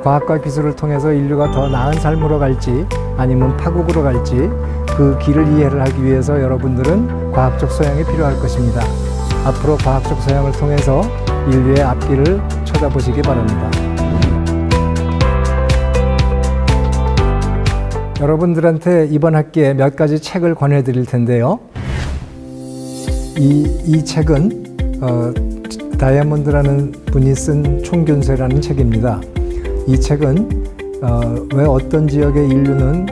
과학과 기술을 통해서 인류가 더 나은 삶으로 갈지 아니면 파국으로 갈지 그 길을 이해를 하기 위해서 여러분들은 과학적 소양이 필요할 것입니다. 앞으로 과학적 소양을 통해서 인류의 앞길을 쳐다보시기 바랍니다. 여러분들한테 이번 학기에 몇 가지 책을 권해드릴 텐데요. 이 책은 다이아몬드라는 분이 쓴 총균세라는 책입니다. 이 책은 왜 어떤 지역의 인류는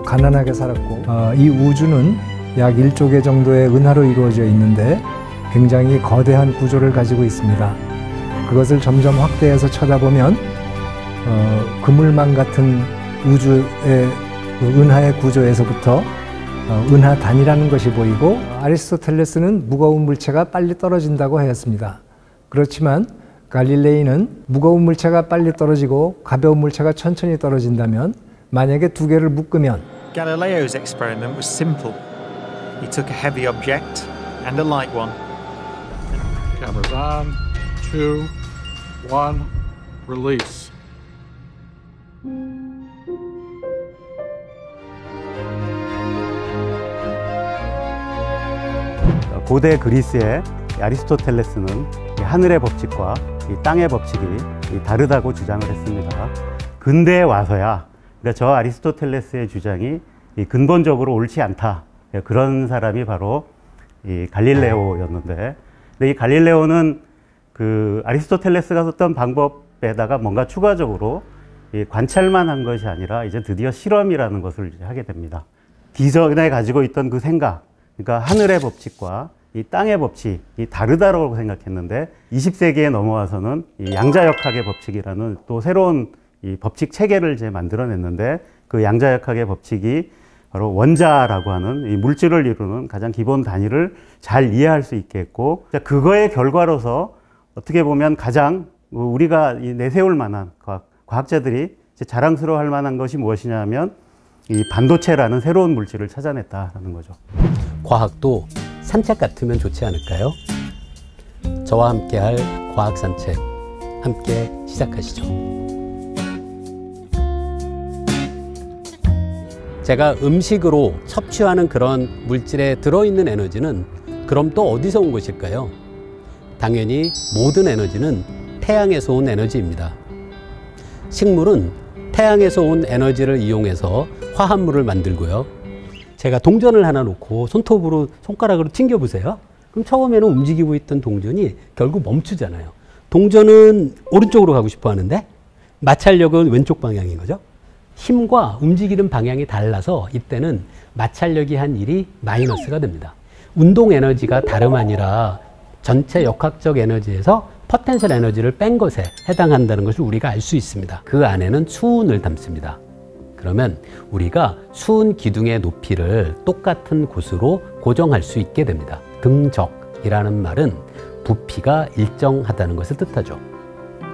가난하게 살았고 이 우주는 약 1조 개 정도의 은하로 이루어져 있는데 굉장히 거대한 구조를 가지고 있습니다. 그것을 점점 확대해서 쳐다보면 그물망 같은 우주의 은하의 구조에서부터 은하단이라는 것이 보이고 아리스토텔레스는 무거운 물체가 빨리 떨어진다고 하였습니다. 그렇지만 갈릴레이는 무거운 물체가 빨리 떨어지고 가벼운 물체가 천천히 떨어진다면 만약에 두 개를 묶으면 Galileo's experiment was simple. He took a heavy object and a light one. Cameras on, 2, 1, release. 고대 그리스의 아리스토텔레스는 하늘의 법칙과 이 땅의 법칙이 다르다고 주장을 했습니다. 근대에 와서야 그러니까 저 아리스토텔레스의 주장이 근본적으로 옳지 않다. 그런 사람이 바로 이 갈릴레오였는데, 근데 이 갈릴레오는 그 아리스토텔레스가 썼던 방법에다가 뭔가 추가적으로 관찰만 한 것이 아니라 이제 드디어 실험이라는 것을 이제 하게 됩니다. 기존에 가지고 있던 그 생각, 그러니까 하늘의 법칙과 이 땅의 법칙이 다르다고 생각했는데 20세기에 넘어와서는 이 양자역학의 법칙이라는 또 새로운 이 법칙 체계를 이제 만들어냈는데 그 양자역학의 법칙이 바로 원자라고 하는 이 물질을 이루는 가장 기본 단위를 잘 이해할 수 있게 했고, 그거의 결과로서 어떻게 보면 가장 우리가 내세울 만한 과학자들이 이제 자랑스러워할 만한 것이 무엇이냐면 이 반도체라는 새로운 물질을 찾아냈다라는 거죠. 과학도 산책 같으면 좋지 않을까요? 저와 함께 할 과학 산책 함께 시작하시죠. 제가 음식으로 섭취하는 그런 물질에 들어있는 에너지는 그럼 또 어디서 온 것일까요? 당연히 모든 에너지는 태양에서 온 에너지입니다. 식물은 태양에서 온 에너지를 이용해서 화합물을 만들고요. 제가 동전을 하나 놓고 손톱으로 손가락으로 튕겨보세요. 그럼 처음에는 움직이고 있던 동전이 결국 멈추잖아요. 동전은 오른쪽으로 가고 싶어 하는데 마찰력은 왼쪽 방향인 거죠. 힘과 움직이는 방향이 달라서 이때는 마찰력이 한 일이 마이너스가 됩니다. 운동 에너지가 다름 아니라 전체 역학적 에너지에서 포텐셜 에너지를 뺀 것에 해당한다는 것을 우리가 알 수 있습니다. 그 안에는 수은을 담습니다. 그러면 우리가 수은 기둥의 높이를 똑같은 곳으로 고정할 수 있게 됩니다. 등적이라는 말은 부피가 일정하다는 것을 뜻하죠.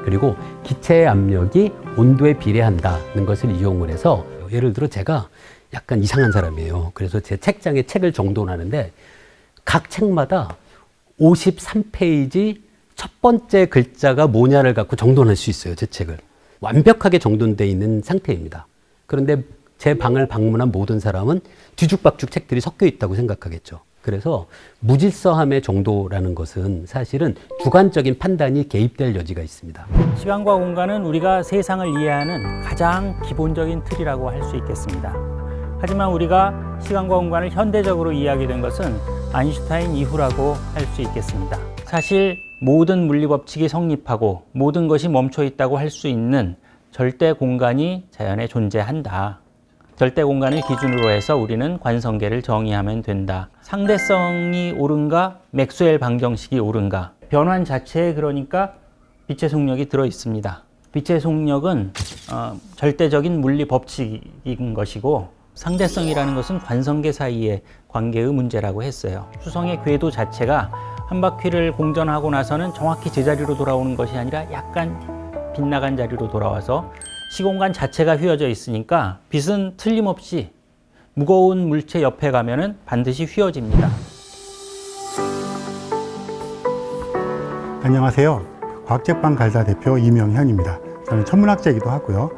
그리고 기체의 압력이 온도에 비례한다는 것을 이용을 해서, 예를 들어 제가 약간 이상한 사람이에요. 그래서 제 책장에 책을 정돈하는데 각 책마다 53페이지 첫 번째 글자가 뭐냐를 갖고 정돈할 수 있어요. 제 책을 완벽하게 정돈되어 있는 상태입니다. 그런데 제 방을 방문한 모든 사람은 뒤죽박죽 책들이 섞여 있다고 생각하겠죠. 그래서 무질서함의 정도라는 것은 사실은 주관적인 판단이 개입될 여지가 있습니다. 시간과 공간은 우리가 세상을 이해하는 가장 기본적인 틀이라고 할 수 있겠습니다. 하지만 우리가 시간과 공간을 현대적으로 이해하게 된 것은 아인슈타인 이후라고 할 수 있겠습니다. 사실 모든 물리법칙이 성립하고 모든 것이 멈춰 있다고 할 수 있는 절대 공간이 자연에 존재한다. 절대 공간을 기준으로 해서 우리는 관성계를 정의하면 된다. 상대성이 옳은가, 맥스웰 방정식이 옳은가. 변환 자체에 그러니까 빛의 속력이 들어 있습니다. 빛의 속력은 절대적인 물리 법칙인 것이고, 상대성이라는 것은 관성계 사이의 관계의 문제라고 했어요. 수성의 궤도 자체가 한 바퀴를 공전하고 나서는 정확히 제자리로 돌아오는 것이 아니라 약간 빗나간 자리로 돌아와서 시공간 자체가 휘어져 있으니까 빛은 틀림없이 무거운 물체 옆에 가면은 반드시 휘어집니다. 안녕하세요. 과학제빵 갈사 대표 이명현입니다. 저는 천문학자이기도 하고요.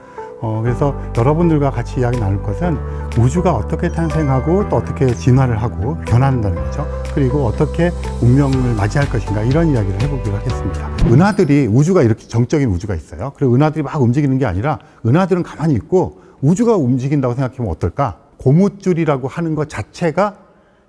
그래서 여러분들과 같이 이야기 나눌 것은 우주가 어떻게 탄생하고 또 어떻게 진화를 하고 변한다는 거죠. 그리고 어떻게 운명을 맞이할 것인가 이런 이야기를 해보기로 하겠습니다. 은하들이 우주가 이렇게 정적인 우주가 있어요. 그리고 은하들이 막 움직이는 게 아니라 은하들은 가만히 있고 우주가 움직인다고 생각하면 어떨까? 고무줄이라고 하는 것 자체가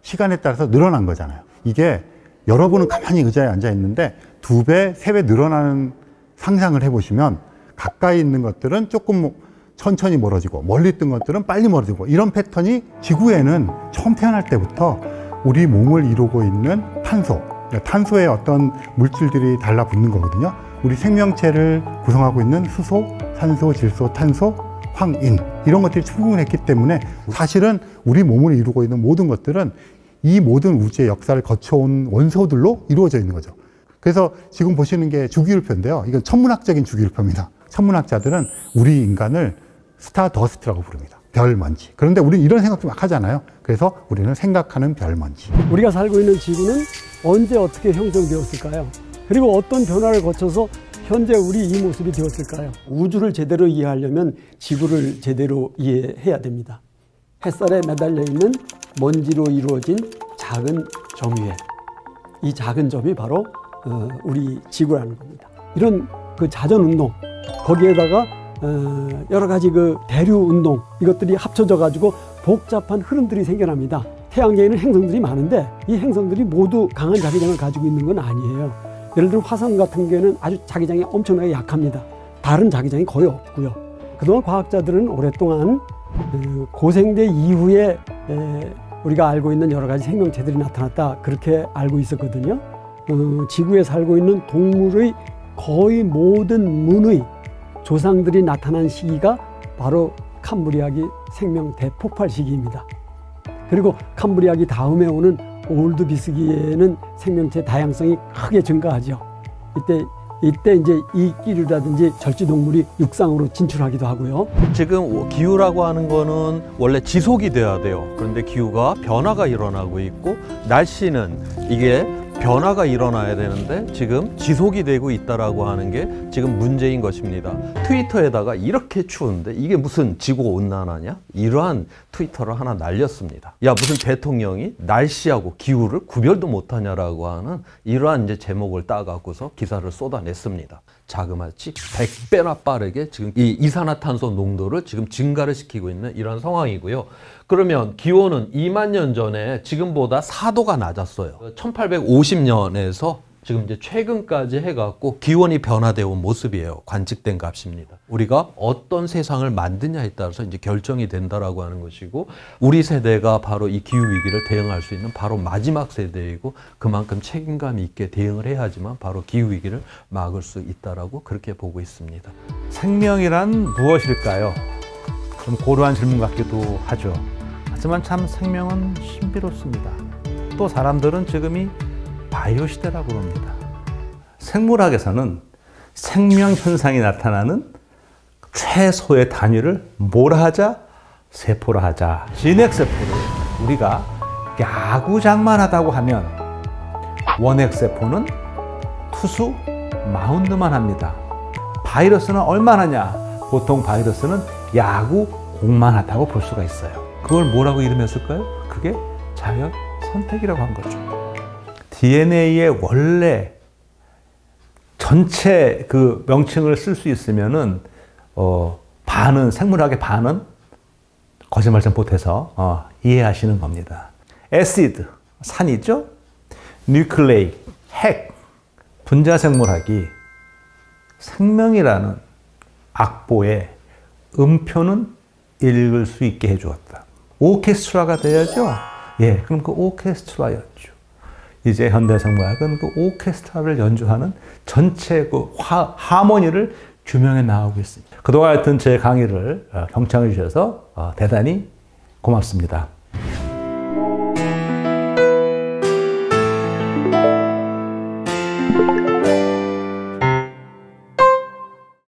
시간에 따라서 늘어난 거잖아요. 이게 여러분은 가만히 의자에 앉아 있는데 2배, 3배 늘어나는 상상을 해보시면 가까이 있는 것들은 조금 천천히 멀어지고 멀리 있던 것들은 빨리 멀어지고 이런 패턴이 지구에는 처음 태어날 때부터 우리 몸을 이루고 있는 탄소, 탄소에 어떤 물질들이 달라붙는 거거든요. 우리 생명체를 구성하고 있는 수소, 산소, 질소, 탄소, 황인 이런 것들이 충분했기 때문에 사실은 우리 몸을 이루고 있는 모든 것들은 이 모든 우주의 역사를 거쳐온 원소들로 이루어져 있는 거죠. 그래서 지금 보시는 게 주기율표인데요. 이건 천문학적인 주기율표입니다. 천문학자들은 우리 인간을 스타더스트라고 부릅니다. 별먼지. 그런데 우리는 이런 생각도 막 하잖아요. 그래서 우리는 생각하는 별먼지. 우리가 살고 있는 지구는 언제 어떻게 형성되었을까요? 그리고 어떤 변화를 거쳐서 현재 우리 이 모습이 되었을까요? 우주를 제대로 이해하려면 지구를 제대로 이해해야 됩니다. 햇살에 매달려 있는 먼지로 이루어진 작은 점 위에 이 작은 점이 바로 우리 지구라는 겁니다. 이런 그 자전 운동 거기에다가 여러 가지 그 대류 운동 이것들이 합쳐져 가지고 복잡한 흐름들이 생겨납니다. 태양계에는 행성들이 많은데 이 행성들이 모두 강한 자기장을 가지고 있는 건 아니에요. 예를 들어 화성 같은 경우에는 아주 자기장이 엄청나게 약합니다. 다른 자기장이 거의 없고요. 그동안 과학자들은 오랫동안 고생대 이후에 우리가 알고 있는 여러 가지 생명체들이 나타났다 그렇게 알고 있었거든요. 지구에 살고 있는 동물의 거의 모든 문의 조상들이 나타난 시기가 바로 캄브리아기 생명 대폭발 시기입니다. 그리고 캄브리아기 다음에 오는 올드비스기에는 생명체 다양성이 크게 증가하죠. 이때 이제 이끼류라든지 절지동물이 육상으로 진출하기도 하고요. 지금 기후라고 하는 거는 원래 지속이 돼야 돼요. 그런데 기후가 변화가 일어나고 있고 날씨는 이게 변화가 일어나야 되는데 지금 지속이 되고 있다라고 하는 게 지금 문제인 것입니다. 트위터에다가 이렇게 추운데 이게 무슨 지구온난화냐? 이러한 트위터를 하나 날렸습니다. 야, 무슨 대통령이 날씨하고 기후를 구별도 못하냐라고 하는 이러한 이제 제목을 따갖고서 기사를 쏟아냈습니다. 자그마치 100배나 빠르게 지금 이 이산화탄소 농도를 지금 증가를 시키고 있는 이런 상황이고요. 그러면 기온은 2만 년 전에 지금보다 4도가 낮았어요. 1850년에서 지금 이제 최근까지 해갖고 기온이 변화되어 온 모습이에요. 관측된 값입니다. 우리가 어떤 세상을 만드냐에 따라서 이제 결정이 된다라고 하는 것이고 우리 세대가 바로 이 기후 위기를 대응할 수 있는 바로 마지막 세대이고 그만큼 책임감 있게 대응을 해야지만 바로 기후 위기를 막을 수 있다라고 그렇게 보고 있습니다. 생명이란 무엇일까요? 좀 고루한 질문 같기도 하죠. 하지만 참 생명은 신비롭습니다. 또 사람들은 지금이 바이오 시대라고 그럽니다. 생물학에서는 생명 현상이 나타나는 최소의 단위를 뭐라 하자? 세포라 하자. 진핵세포를 우리가 야구장만 하면 원핵세포는 투수 마운드만 합니다. 바이러스는 얼마나 하냐? 보통 바이러스는 야구 공만 하다고 볼 수가 있어요. 그걸 뭐라고 이름했을까요? 그게 자연 선택이라고 한 거죠. DNA의 원래 전체 그 명칭을 쓸 수 있으면은 반은 생물학의 반은 거짓말 좀 보태서 이해하시는 겁니다. 애시드 산이죠. 뉴클레이 핵 분자 생물학이 생명이라는 악보에 음표는 읽을 수 있게 해주었다. 오케스트라가 돼야죠. 예, 그럼 그 오케스트라였죠. 이제 현대생물학은 그 오케스트라를 연주하는 전체 그 하모니를 규명해 나가고 있습니다. 그동안 하여튼 제 강의를 경청해 주셔서 대단히 고맙습니다.